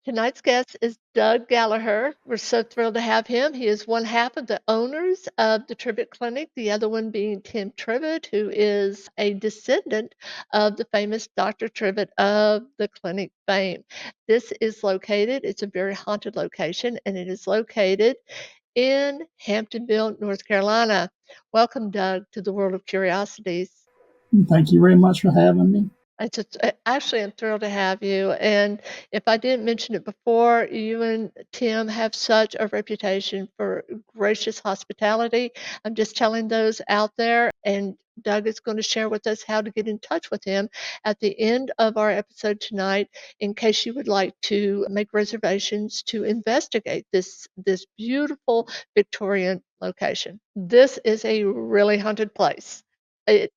Tonight's guest is Doug Galliher. We're so thrilled to have him. He is one half of the owners of the Trivette Clinic, the other one being Tim Trivette, who is a descendant of the famous Dr. Trivette of the clinic fame. This is located, it's a very haunted location, and it is located in Hamptonville, North Carolina. Welcome, Doug, to the World of Curiosities. Thank you very much for having me. Actually, I'm thrilled to have you. And if I didn't mention it before, you and Tim have such a reputation for gracious hospitality. I'm just telling those out there, and Doug is going to share with us how to get in touch with him at the end of our episode tonight, in case you would like to make reservations to investigate this beautiful Victorian location. This is a really haunted place. It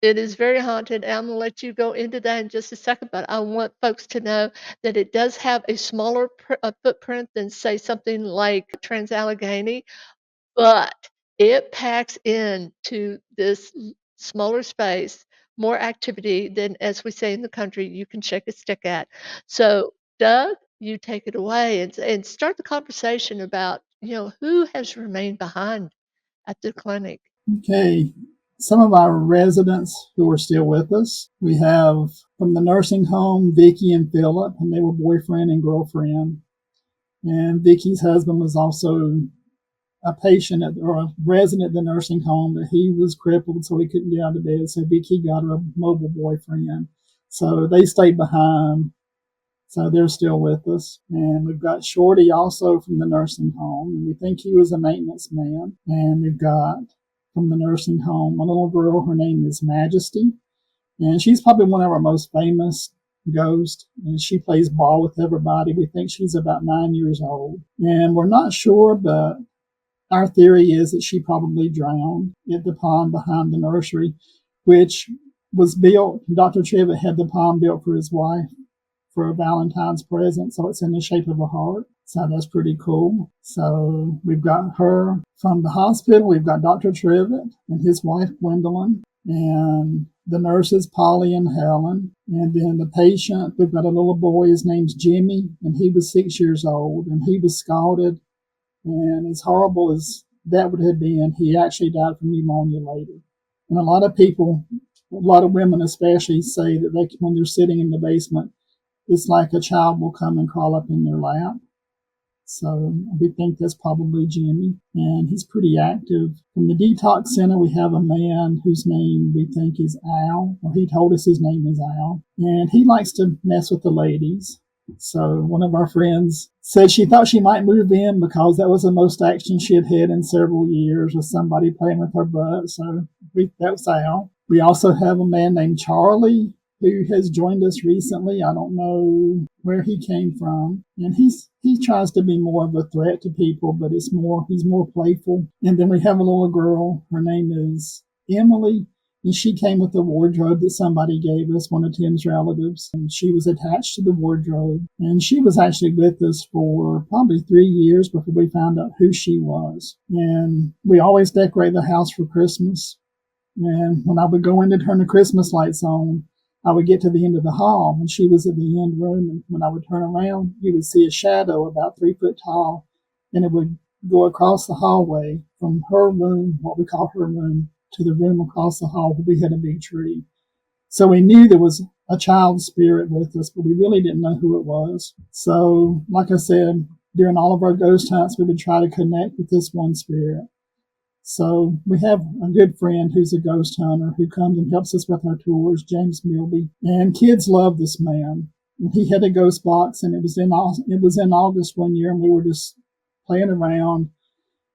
it is very haunted. I'm gonna let you go into that in just a second, but I want folks to know that it does have a smaller footprint than, say, something like Trans-Allegheny, but it packs into this smaller space more activity than, as we say in the country, you can shake a stick at. So, Doug, you take it away and start the conversation about, who has remained behind at the clinic. Okay, some of our residents who are still with us, we have from the nursing home, Vicki and Philip, and they were boyfriend and girlfriend. And Vicki's husband was also a patient or a resident at the nursing home, but he was crippled, so he couldn't get out of bed. So Vicki got her a mobile boyfriend. So they stayed behind. So they're still with us. And we've got Shorty also from the nursing home. And we think he was a maintenance man. And we've got from the nursing home a little girl. Her name is Majesty. And she's probably one of our most famous ghosts. And she plays ball with everybody. We think she's about 9 years old. And we're not sure, but our theory is that she probably drowned at the pond behind the nursery, which was built. Dr. Trivette had the pond built for his wife for a Valentine's present, so it's in the shape of a heart. So that's pretty cool. So we've got her from the hospital. We've got Dr. Trivette and his wife, Gwendolyn, and the nurses, Polly and Helen. And then the patient, we've got a little boy. His name's Jimmy, and he was 6 years old, and he was scalded. And as horrible as that would have been, he actually died from pneumonia later. And a lot of people, a lot of women especially, say that when they're sitting in the basement, it's like a child will come and crawl up in their lap. So we think that's probably Jimmy, and he's pretty active. From the detox center, we have a man whose name we think is Al, or he told us his name is Al, and he likes to mess with the ladies. So one of our friends said she thought she might move in because that was the most action she had had in several years, with somebody playing with her butt. So that was Al. We also have a man named Charlie who has joined us recently. I don't know where he came from. And he tries to be more of a threat to people, but he's more playful. And then we have a little girl. Her name is Emily. And she came with a wardrobe that somebody gave us, one of Tim's relatives. And she was attached to the wardrobe. And she was actually with us for probably 3 years before we found out who she was. And we always decorate the house for Christmas. And when I would go in to turn the Christmas lights on, I would get to the end of the hall, and she was in the end room. And when I would turn around, you would see a shadow about 3 foot tall, and it would go across the hallway from her room, what we call her room, to the room across the hall where we had a big tree. So we knew there was a child spirit with us, but we really didn't know who it was. So, like I said, during all of our ghost hunts, we would try to connect with this one spirit. So we have a good friend who's a ghost hunter who comes and helps us with our tours, James Milby. And kids love this man. And he had a ghost box, and it was in August one year, and we were just playing around,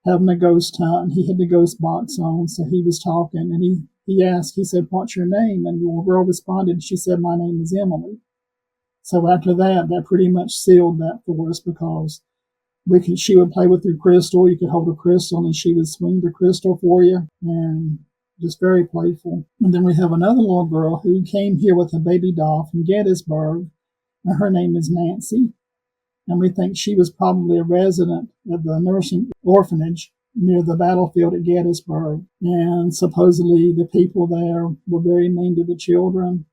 having a ghost hunt, and he had the ghost box on. So he was talking, and he asked, he said, "What's your name?" And the little girl responded, she said, "My name is Emily." So after that pretty much sealed that for us, because she would play with your crystal. You could hold a crystal, and she would swing the crystal for you, and just very playful. And then we have another little girl who came here with a baby doll from Gettysburg, and her name is Nancy. And we think she was probably a resident of the nursing orphanage near the battlefield at Gettysburg. And supposedly the people there were very mean to the children.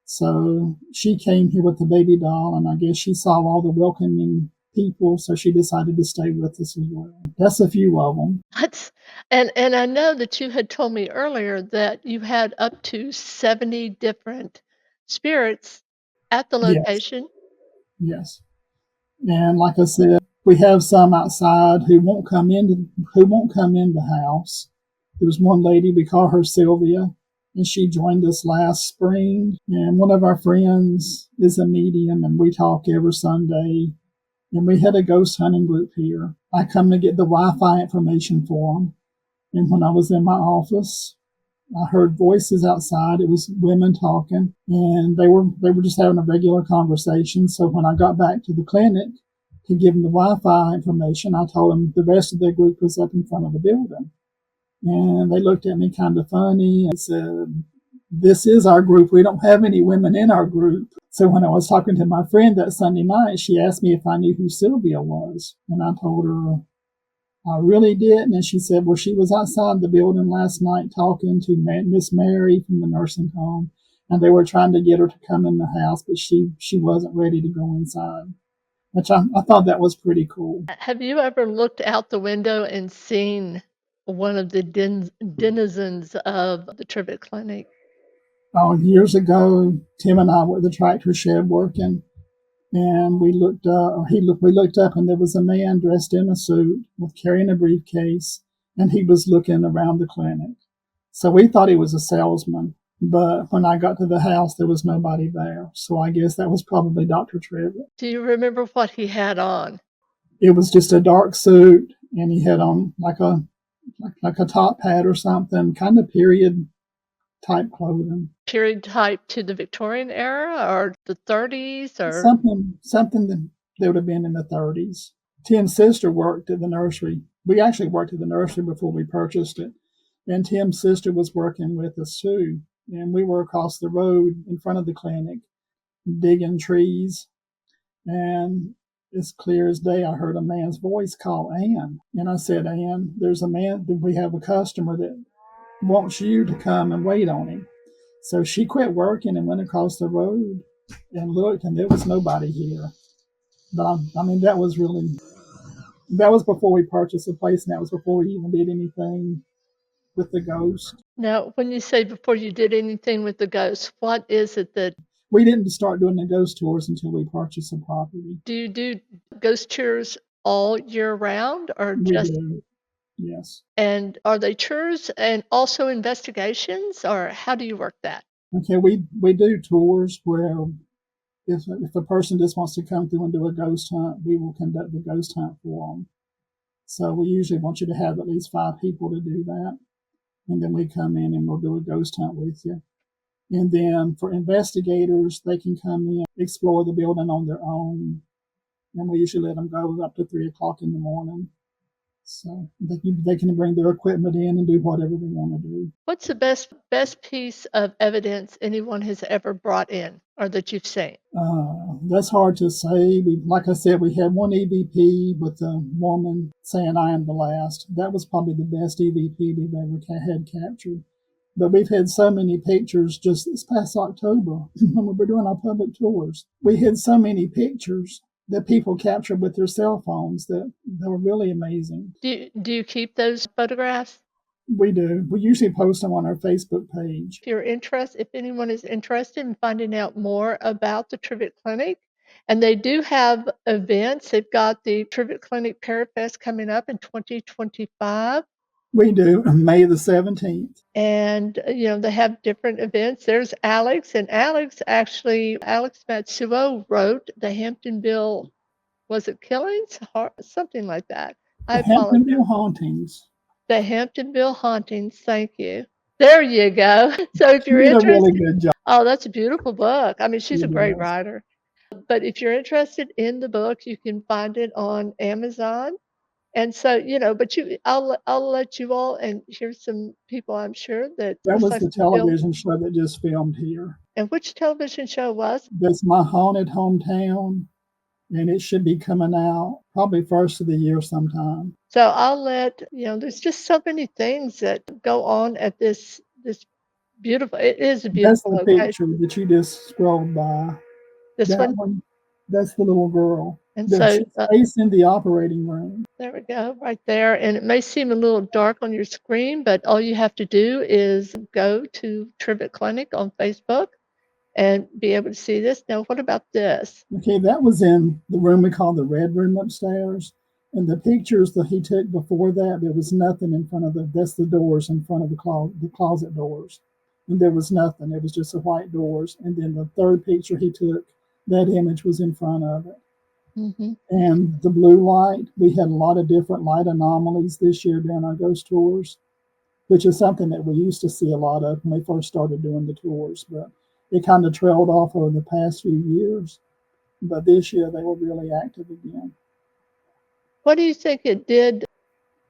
So she came here with the baby doll, and I guess she saw all the welcoming people, so she decided to stay with us as well. That's a few of them. That's and I know that you had told me earlier that you had up to 70 different spirits at the Yes, location. yes. And like I said, we have some outside who won't come in the house. There was one lady, we call her Sylvia, and she joined us last spring. And one of our friends is a medium, and we talk every Sunday. And we had a ghost hunting group here. I come to get the Wi-Fi information for them. And when I was in my office, I heard voices outside. It was women talking, and they were just having a regular conversation. So when I got back to the clinic to give them the Wi-Fi information, I told them the rest of their group was up in front of the building, and they looked at me kind of funny and said, "This is our group. We don't have any women in our group." So when I was talking to my friend that Sunday night, she asked me if I knew who Sylvia was, and I told her I really didn't. And she said, well, she was outside the building last night talking to Miss Mary from the nursing home, and they were trying to get her to come in the house, but she wasn't ready to go inside, which I thought that was pretty cool. Have you ever looked out the window and seen one of the denizens of the Trivette Clinic? Oh, years ago, Tim and I were at the tractor shed working, and we looked we looked up, and there was a man dressed in a suit with carrying a briefcase, and he was looking around the clinic. So we thought he was a salesman, but when I got to the house, there was nobody there. So I guess that was probably Dr. Trivette. Do you remember what he had on? It was just a dark suit, and he had on like a top hat or something, kind of period type clothing. Period type to the Victorian era or the 30s or Something that would have been in the 30s. Tim's sister worked at the nursery. We actually worked at the nursery before we purchased it, and Tim's sister was working with us too. And we were across the road in front of the clinic digging trees. And as clear as day, I heard a man's voice call Ann. And I said, Ann, there's a man, we have a customer that wants you to come and wait on him. So she quit working and went across the road and looked, and there was nobody here. But I mean, that was before we purchased the place, and that was before we even did anything with the ghost. now, when you say before you did anything with the ghost, what is it that We didn't start doing the ghost tours until we purchased the property. do you do ghost tours all year round or We just do, yes. and are they tours and also investigations or how do you work that? Okay, we do tours where if a person just wants to come through and do a ghost hunt, we will conduct the ghost hunt for them. So we usually want you to have at least 5 people to do that, and then we come in and we'll do a ghost hunt with you. And then for investigators, they can come in, explore the building on their own, and we usually let them go up to 3 o'clock in the morning. So they can bring their equipment in and do whatever they want to do. What's the best piece of evidence anyone has ever brought in or that you've seen? That's hard to say. Like I said, we had one EVP with a woman saying, I am the last. That was probably the best EVP we've ever had captured. But we've had so many pictures just this past October when we were doing our public tours. We had so many pictures that people captured with their cell phones that were really amazing. Do you keep those photographs? We do. We usually post them on our Facebook page. If anyone is interested in finding out more about the Trivette Clinic, and they do have events. They've got the Trivette Clinic Parafest coming up in 2025. We do, May the 17th. And, they have different events. There's Alex, and Alex Matsuo wrote the Hamptonville, was it Killings? Something like that. I The apologize. Hamptonville Hauntings. The Hamptonville Hauntings. Thank you. There you go. So if you're She did a really interested, good job. oh, that's a beautiful book. I mean, she's She a great does. writer. But if you're interested in the book, you can find it on Amazon. And so, I'll let you all, and here's some people I'm sure that That looks was like the some film. television show that just filmed here. And which television show was? That's My Haunted Hometown, and it should be coming out probably first of the year sometime. So I'll let, there's just so many things that go on at this beautiful. It is a That's beautiful the location. picture that you just scrolled by. This That one. one, that's the little girl. And There, so, she's facing the operating room. there we go, right there. And it may seem a little dark on your screen, but all you have to do is go to Trivette Clinic on Facebook and be able to see this. Now, what about this? Okay, that was in the room we call the red room upstairs. And the pictures that he took before that, there was nothing in front of that's the doors in front of the closet doors. And there was nothing. It was just the white doors. And then the third picture he took, that image was in front of it. Hmm. And the blue light, we had a lot of different light anomalies this year during our ghost tours, which is something that we used to see a lot of when we first started doing the tours. But it kind of trailed off over the past few years. But this year they were really active again. What do you think it did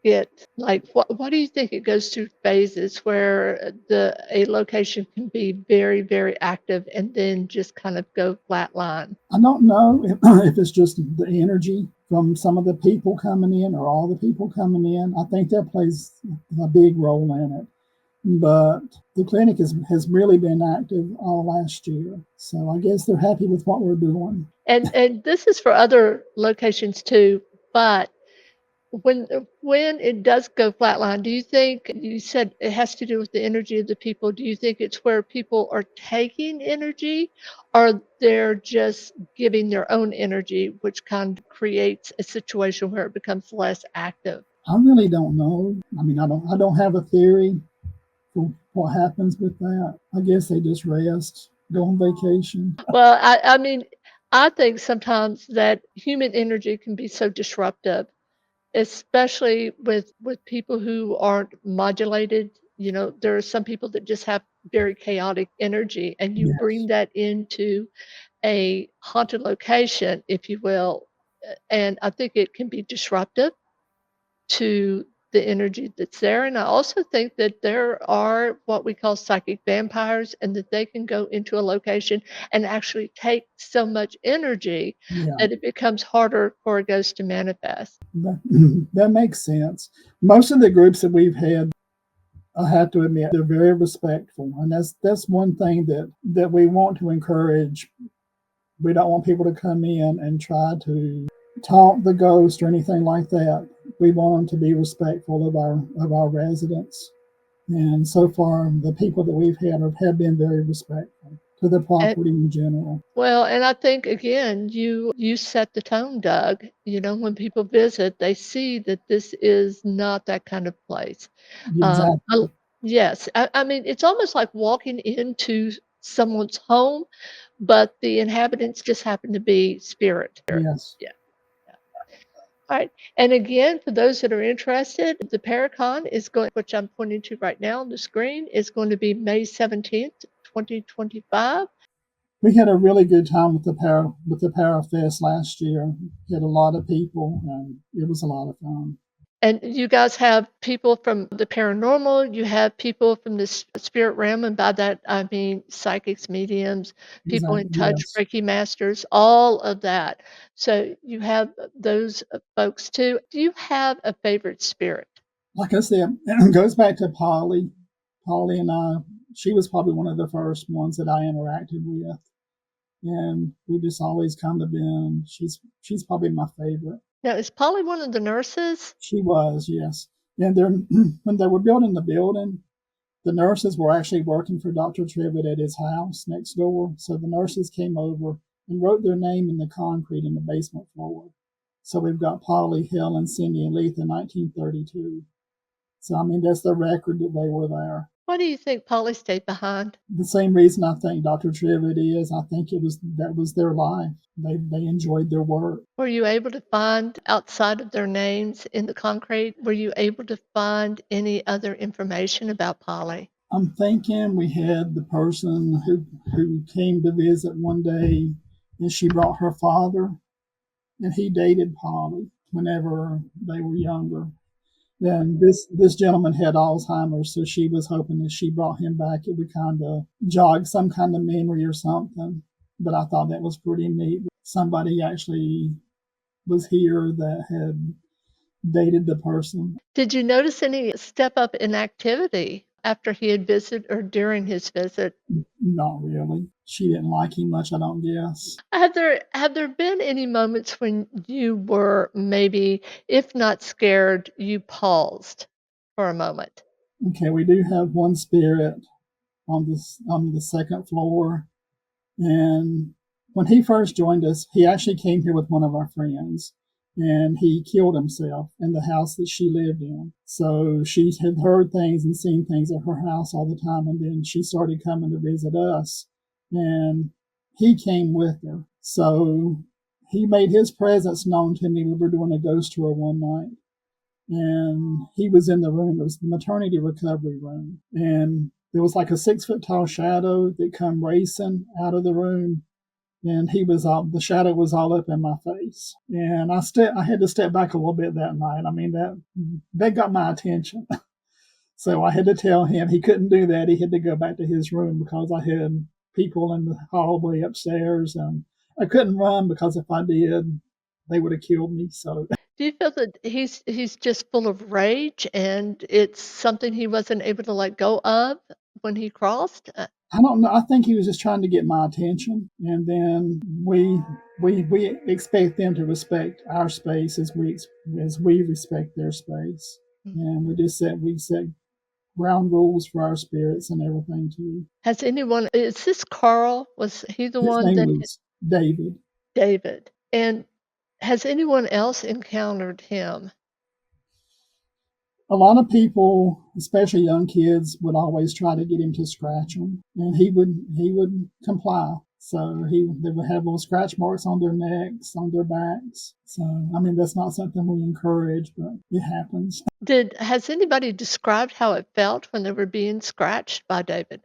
get? Like, what do you think it goes through phases where a location can be very, very active and then just kind of go flatline? I don't know if it's just the energy from some of the people coming in or all the people coming in. I think that plays a big role in it. But the clinic has really been active all last year. So I guess they're happy with what we're doing. And this is for other locations too, but when it does go flatline, do you think you said it has to do with the energy of the people? Do you think it's where people are taking energy or they're just giving their own energy, which kind of creates a situation where it becomes less active? I really don't know. I mean, I don't have a theory for what happens with that. I guess they just rest, go on vacation. Well, I mean, I think sometimes that human energy can be so disruptive, especially with people who aren't modulated. You know, there are some people that just have very chaotic energy, and you bring Yes. that into a haunted location, if you will, and I think it can be disruptive to the energy that's there. And I also think that there are what we call psychic vampires, and that they can go into a location and actually take so much energy Yeah. that it becomes harder for a ghost to manifest. That, that makes sense. Most of the groups that we've had, I have to admit, they're very respectful, and that's one thing that we want to encourage. We don't want people to come in and try to taunt the ghost or anything like that. We want them to be respectful of our residents. And so far, the people that we've had have been very respectful to the And property in general. well, and I think again, you set the tone, Doug. You know, when people visit, they see that this is not that kind of place. Exactly. Yes, I mean, it's almost like walking into someone's home, but the inhabitants just happen to be spirit. Yes. Yeah. All right. And again, for those that are interested, the Paracon is going, which I'm pointing to right now on the screen, is going to be May 17th, 2025. We had a really good time with the Parafest last year. We had a lot of people, and it was a lot of fun. And you guys have people from the paranormal, you have people from the spirit realm, and by that I mean psychics, mediums, people in Exactly. touch, Yes. Reiki masters, all of that. So you have those folks too. Do you have a favorite spirit? Like I said, it goes back to Polly. Polly and I, she was probably one of the first ones that I interacted with. And we just always kind of been, she's probably my favorite. Now, is Polly one of the nurses? She was, yes. And they're, when they were building the building, the nurses were actually working for Dr. Trivette at his house next door. So the nurses came over and wrote their name in the concrete in the basement floor. So we've got Polly, Helen, Cindy, and Letha, 1932. So, I mean, that's the record that they were there. Why do you think Polly stayed behind? The same reason I think Dr. Trivette is, I think that was their life. They enjoyed their work. Were you able to find, outside of their names in the concrete, were you able to find any other information about Polly? I'm thinking we had the person who came to visit one day, and she brought her father, and he dated Polly whenever they were younger. Then this gentleman had Alzheimer's, so she was hoping if she brought him back, it would kind of jog some kind of memory or something. But I thought that was pretty neat. Somebody actually was here that had dated the person. Did you notice any step up in activity after he had visited or during his visit? Not really. She didn't like him much, I don't guess. Have there been any moments when you were maybe, if not scared, you paused for a moment? Okay, we do have one spirit on the second floor, and when he first joined us, he actually came here with one of our friends, and he killed himself in the house that she lived in. So she had heard things and seen things at her house all the time, and then she started coming to visit us, and he came with her. So he made his presence known to me. We were doing a ghost tour one night, and he was in the room. It was the maternity recovery room, and there was like a 6 foot tall shadow that come racing out of the room, and the shadow was all up in my face, and I had to step back a little bit that night. I mean, that got my attention. So I had to tell him he couldn't do that. He had to go back to his room because I had people in the hallway upstairs, and I couldn't run because if I did, they would have killed me. So Do you feel that he's just full of rage and it's something he wasn't able to let go of when he crossed? I don't know. I think he was just trying to get my attention, and then we expect them to respect our space as we respect their space, and we set ground rules for our spirits and everything too. Has anyone is this Carl? Was he the His one name that hit was David. David? And has anyone else encountered him? A lot of people, especially young kids, would always try to get him to scratch them, and he would comply. So they would have little scratch marks on their necks, on their backs. So I mean, that's not something we encourage, but it happens. Has anybody described how it felt when they were being scratched by David?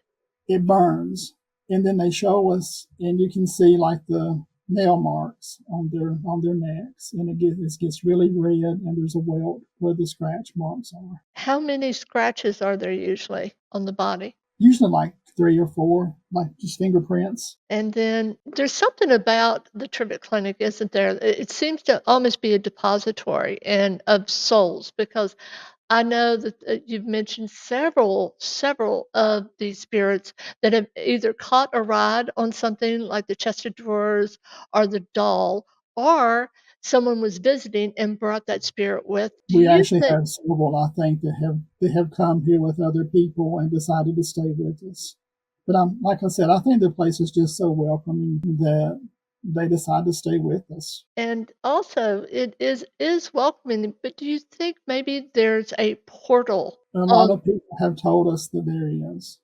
It burns, and then they show us, and you can see like the nail marks on their necks, and it gets really red, and there's a welt where the scratch marks are. How many scratches are there usually on the body? Usually like 3 or 4, like just fingerprints. And then there's something about the Trivette Clinic, isn't there? It seems to almost be a depository and of souls because I know that you've mentioned several of these spirits that have either caught a ride on something like the chest of drawers or the doll, or someone was visiting and brought that spirit with. Do We you actually think? have several, I think, that have come here with other people and decided to stay with us. But like I said, I think the place is just so welcoming that they decide to stay with us. And also, it is welcoming, but do you think maybe there's a portal A lot of of people have told us that there is.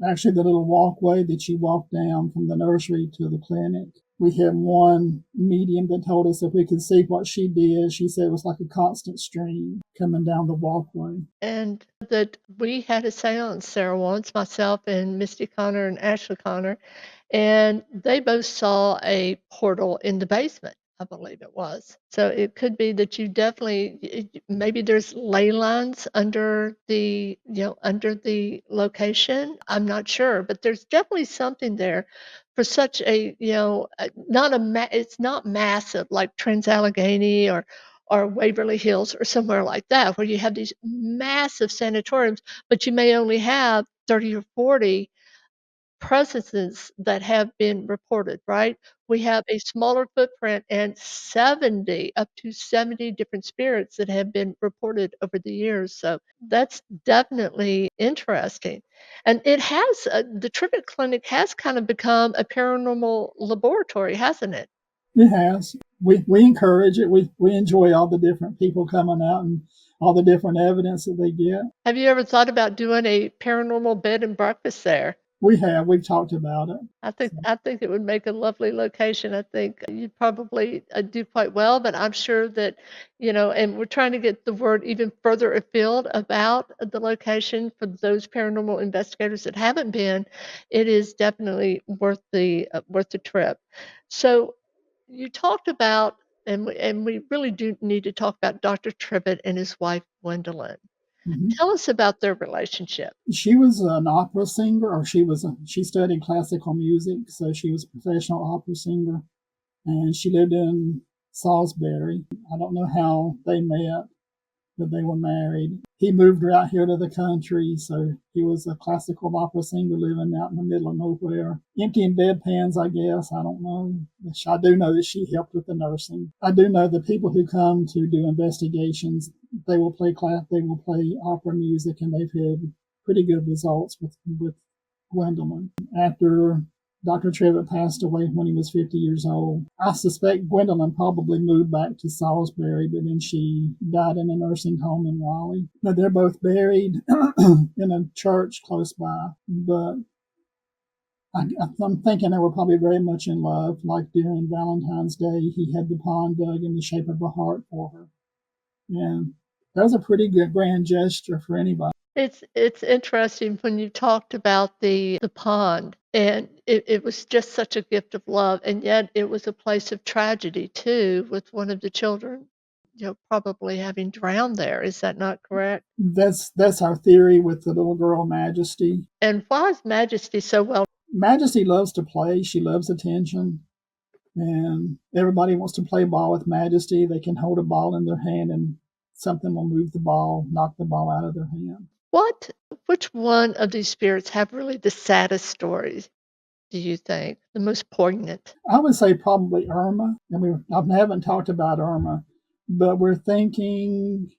Actually, the little walkway that you walk down from the nursery to the clinic, we had one medium that told us if we could see what she did, she said it was like a constant stream coming down the walkway. and that we had a seance there once, myself and Misty Connor and Ashley Connor, and they both saw a portal in the basement, I believe it was. So it could be that you definitely maybe there's ley lines under under the location. I'm not sure, but there's definitely something there for such a, not it's not massive like Trans-Allegheny or Waverly Hills or somewhere like that where you have these massive sanatoriums, but you may only have 30 or 40 presences that have been reported, right? We have a smaller footprint and 70, up to 70 different spirits that have been reported over the years. So that's definitely interesting. And the Trivette Clinic has kind of become a paranormal laboratory, hasn't it? It has. We encourage it. We enjoy all the different people coming out and all the different evidence that they get. Have you ever thought about doing a paranormal bed and breakfast there? We've talked about it. So, I think it would make a lovely location. I think you'd probably do quite well, but I'm sure that, and we're trying to get the word even further afield about the location for those paranormal investigators that haven't been. It is definitely worth the trip. So you talked about, and we really do need to talk about Dr. Trivette and his wife Gwendolyn. mhm. Tell us about their relationship. She was an opera singer, or she studied classical music, so she was a professional opera singer, and she lived in Salisbury. I don't know how they met, that they were married. He moved her out here to the country, so he was a classical opera singer living out in the middle of nowhere. Emptying bedpans, I guess. I don't know. I do know that she helped with the nursing. I do know the people who come to do investigations, they will play opera music, and they've had pretty good results with Gwendolyn. After Dr. Trivette passed away when he was 50 years old, I suspect Gwendolyn probably moved back to Salisbury, but then she died in a nursing home in Raleigh. Now, they're both buried in a church close by, but I'm thinking they were probably very much in love. Like during Valentine's Day, he had the pond dug in the shape of a heart for her. And that was a pretty good grand gesture for anybody. It's interesting when you talked about the pond, and it was just such a gift of love, and yet it was a place of tragedy too, with one of the children, probably having drowned there. Is that not correct? That's our theory with the little girl Majesty. And why is Majesty so well? Majesty loves to play. She loves attention. And everybody wants to play ball with Majesty. They can hold a ball in their hand and something will move the ball, knock the ball out of their hand. Which one of these spirits have really the saddest stories, do you think? The most poignant? I would say probably Irma. And I haven't talked about Irma, but we're thinking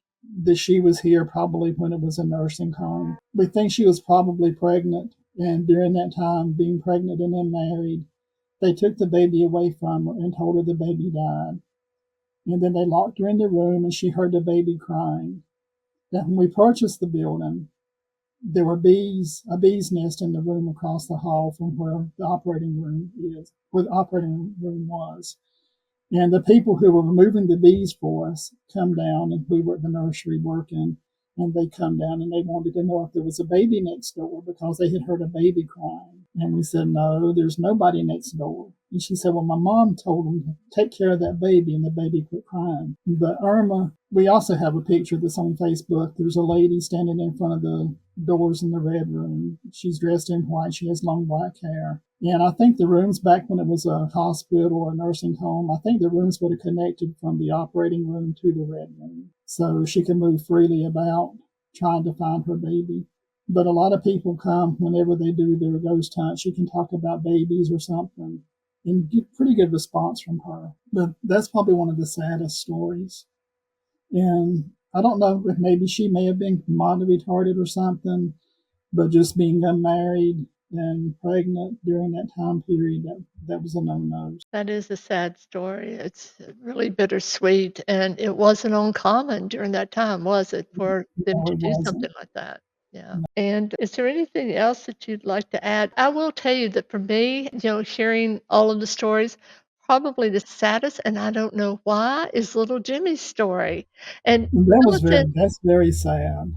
that she was here probably when it was a nursing home. We think she was probably pregnant, and during that time, being pregnant and unmarried, they took the baby away from her and told her the baby died. And then they locked her in the room, and she heard the baby crying. Now, when we purchased the building, there were a bee's nest in the room across the hall from where the operating room was. And the people who were removing the bees for us come down, and we were at the nursery working, and they come down and they wanted to know if there was a baby next door because they had heard a baby crying. And we said, no, there's nobody next door. And she said, well, my mom told them to take care of that baby, and the baby quit crying. But Irma, we also have a picture that's on Facebook. There's a lady standing in front of the doors in the red room. She's dressed in white. She has long black hair. And I think the rooms back when it was a hospital or a nursing home, I think the rooms would have connected from the operating room to the red room. So she could move freely about trying to find her baby. But a lot of people come whenever they do their ghost hunt. She can talk about babies or something and get pretty good response from her. But that's probably one of the saddest stories. And I don't know if maybe she may have been mildly retarded or something, but just being unmarried and pregnant during that time period, that was a no-no. That is a sad story. It's really bittersweet, and it wasn't uncommon during that time, was it, for them No, to it do wasn't. something like that? Yeah. And is there anything else that you'd like to add? I will tell you that for me, hearing all of the stories, probably the saddest, and I don't know why, is little Jimmy's story. And That's very sad.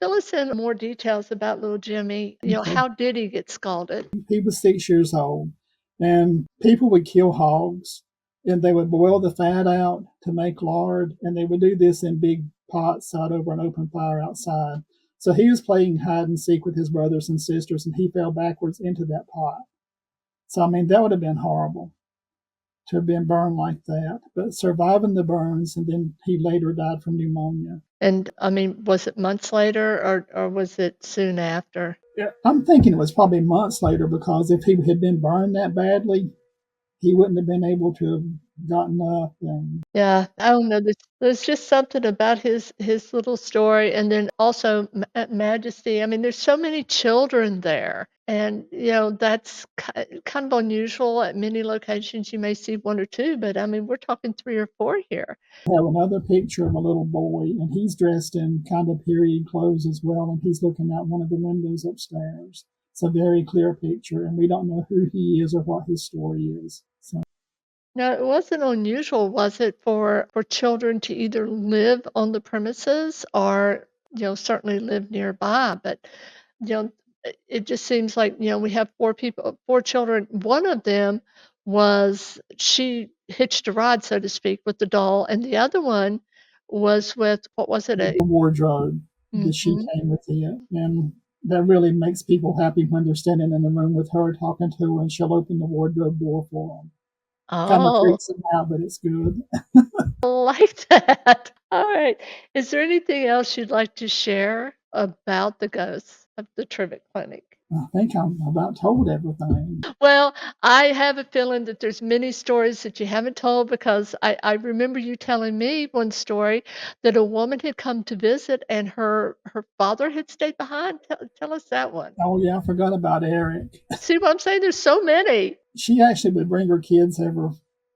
fill us in more details about little Jimmy. Okay. How did he get scalded? He was 6 years old, and people would kill hogs, and they would boil the fat out to make lard, and they would do this in big pots out over an open fire outside. So he was playing hide and seek with his brothers and sisters, and he fell backwards into that pot. So, I mean, that would have been horrible to have been burned like that, but surviving the burns, and then he later died from pneumonia. And I mean, was it months later or was it soon after? Yeah, I'm thinking it was probably months later, because if he had been burned that badly, he wouldn't have been able to have gotten up. And Yeah, I don't know. There's just something about his little story, and then also Majesty. I mean, there's so many children there, and that's kind of unusual. At many locations, you may see one or two, but I mean, we're talking three or four here. I have another picture of a little boy, and he's dressed in kind of period clothes as well, and he's looking out one of the windows upstairs. It's a very clear picture, and we don't know who he is or what his story is. So. Now, it wasn't unusual, was it, for children to either live on the premises or, certainly live nearby? But, it just seems like, we have four children. One of them she hitched a ride, so to speak, with the doll, and the other one was with, what was it? The wardrobe that she Mhm. came with it, and that really makes people happy when they're standing in the room with her talking to her, and she'll open the wardrobe door for them. Kind of Oh, freaks them out, but it's good. I like that. All right. Is there anything else you'd like to share about the ghosts of the Trivette Clinic? I think I'm about told everything. Well, I have a feeling that there's many stories that you haven't told because I remember you telling me one story that a woman had come to visit and her father had stayed behind. Tell us that one. Oh yeah, I forgot about Eric. See what I'm saying? There's so many. She actually would bring her kids every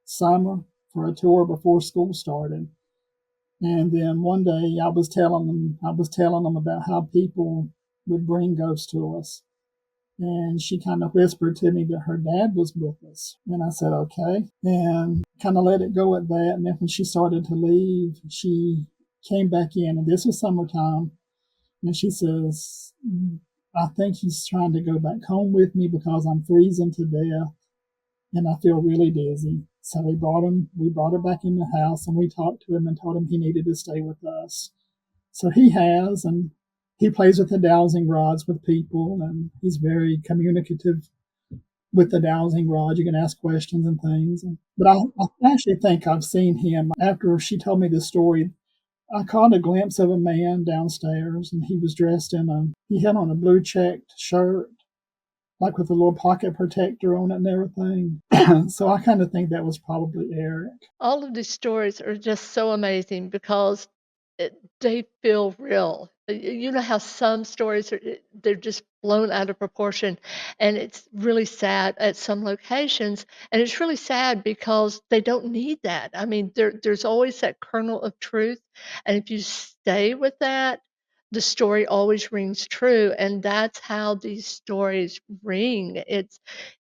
summer for a tour before school started. And then one day I was telling them about how people would bring ghosts to us. And she kind of whispered to me that her dad was with us. And I said, okay. And kind of let it go at that. And then when she started to leave, she came back in, and this was summertime. And she says, I think he's trying to go back home with me because I'm freezing to death and I feel really dizzy. So we brought her back in the house and we talked to him and told him he needed to stay with us. So he has, and he plays with the dowsing rods with people, and he's very communicative with the dowsing rod. You can ask questions and things. But I actually think I've seen him. After she told me this story, I caught a glimpse of a man downstairs, and he was dressed he had on a blue checked shirt, like with a little pocket protector on it and everything. So I kind of think that was probably Eric. All of these stories are just so amazing because they feel real. You know how some stories they're just blown out of proportion, and it's really sad at some locations. And it's really sad because they don't need that. I mean, there's always that kernel of truth, and if you stay with that, the story always rings true, and that's how these stories ring.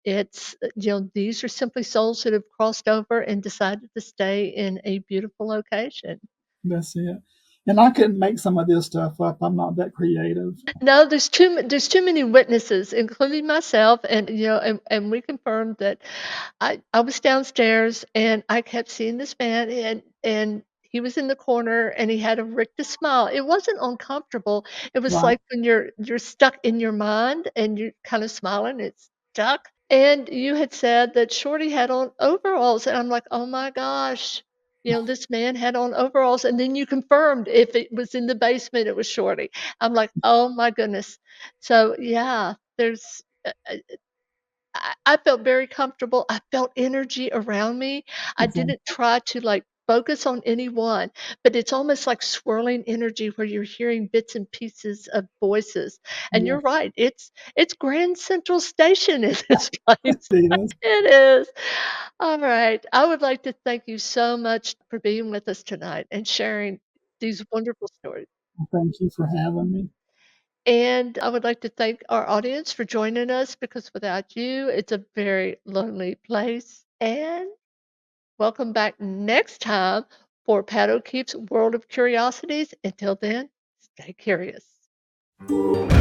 These are simply souls that have crossed over and decided to stay in a beautiful location. That's it. And I couldn't make some of this stuff up. I'm not that creative. No, there's too many witnesses, including myself, and, and we confirmed that I was downstairs, and I kept seeing this man, and he was in the corner, and he had a rictus smile. It wasn't uncomfortable. It was Right. like when you're stuck in your mind, and you're kinda smiling, it's stuck. And you had said that Shorty had on overalls, and I'm like, "Oh my gosh." This man had on overalls, and then you confirmed if it was in the basement, it was Shorty. I'm like, "Oh my goodness." So, yeah, I felt very comfortable. I felt energy around me. I Exactly. didn't try to, like, focus on anyone, but it's almost like swirling energy where you're hearing bits and pieces of voices. And Yeah, you're right, it's Grand Central Station in this place. it is. It is. All right. I would like to thank you so much for being with us tonight and sharing these wonderful stories. Thank you for having me. And I would like to thank our audience for joining us because without you, it's a very lonely place. And welcome back next time for Pat O'Keefe's World of Curiosities. Until then, stay curious.